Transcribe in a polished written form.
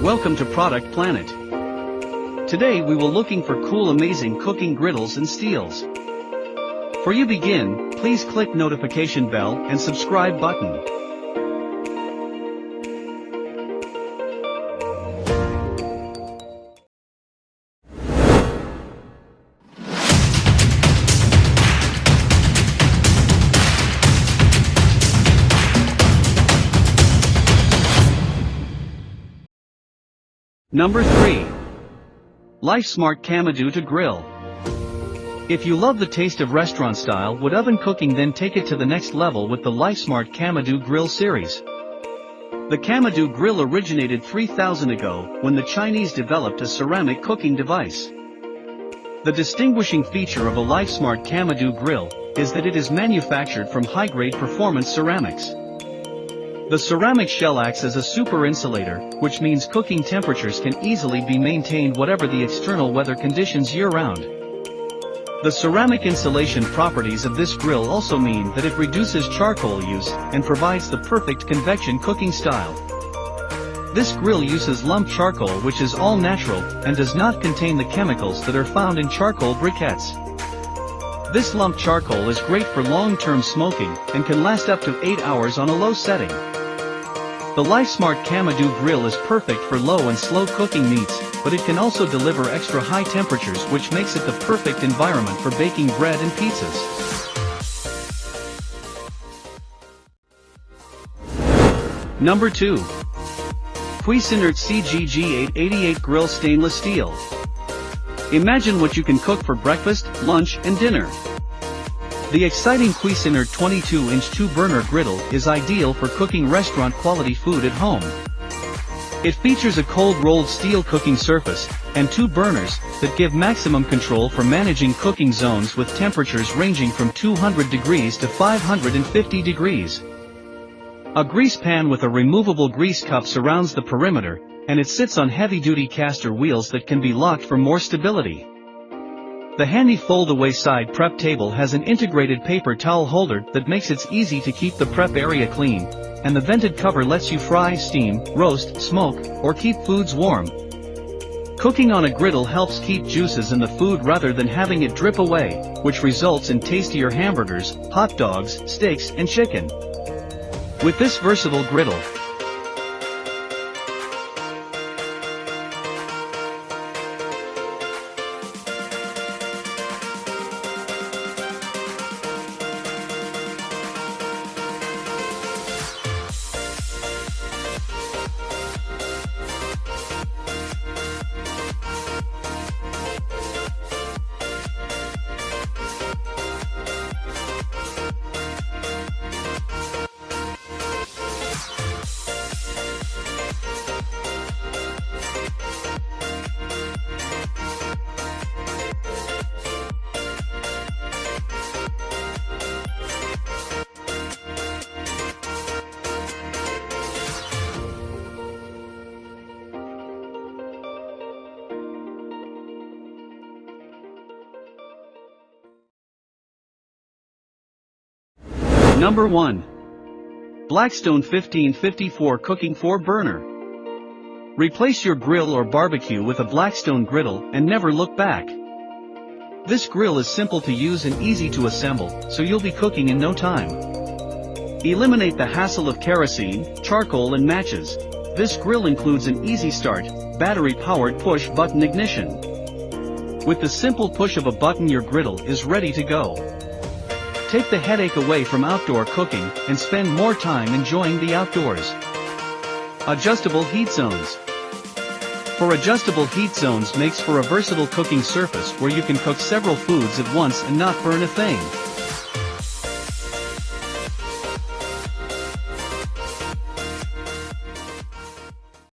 Welcome to Product Planet. Today we will looking for cool amazing cooking griddles and steels. For you begin, please click notification bell and subscribe button. Number 3. LIFESMART Kamado To Grill. If you love the taste of restaurant-style wood oven cooking, then take it to the next level with the LIFESMART Kamado Grill Series. The Kamado Grill originated 3,000 ago when the Chinese developed a ceramic cooking device. The distinguishing feature of a LIFESMART Kamado Grill is that it is manufactured from high-grade performance ceramics. The ceramic shell acts as a super insulator, which means cooking temperatures can easily be maintained whatever the external weather conditions year-round. The ceramic insulation properties of this grill also mean that it reduces charcoal use and provides the perfect convection cooking style. This grill uses lump charcoal, which is all natural and does not contain the chemicals that are found in charcoal briquettes. This lump charcoal is great for long-term smoking and can last up to 8 hours on a low setting. The LIFESMART Kamado Grill is perfect for low and slow cooking meats, but it can also deliver extra high temperatures, which makes it the perfect environment for baking bread and pizzas. Number 2. Cuisinart CGG888 Grill Stainless Steel. Imagine what you can cook for breakfast, lunch, and dinner. The exciting Cuisinart 22-inch 2-burner griddle is ideal for cooking restaurant-quality food at home. It features a cold-rolled steel cooking surface and 2 burners that give maximum control for managing cooking zones with temperatures ranging from 200 degrees to 550 degrees. A grease pan with a removable grease cup surrounds the perimeter, and it sits on heavy-duty caster wheels that can be locked for more stability. The handy fold-away side prep table has an integrated paper towel holder that makes it easy to keep the prep area clean, and the vented cover lets you fry, steam, roast, smoke, or keep foods warm. Cooking on a griddle helps keep juices in the food rather than having it drip away, which results in tastier hamburgers, hot dogs, steaks, and chicken. With this versatile griddle, Number 1. Blackstone 1554 Cooking 4-Burner. Replace your grill or barbecue with a Blackstone griddle and never look back. This grill is simple to use and easy to assemble, so you'll be cooking in no time. Eliminate the hassle of kerosene, charcoal and matches. This grill includes an easy start, battery-powered push-button ignition. With the simple push of a button, your griddle is ready to go. Take the headache away from outdoor cooking and spend more time enjoying the outdoors. Adjustable heat zones. For adjustable heat zones makes for a versatile cooking surface where you can cook several foods at once and not burn a thing.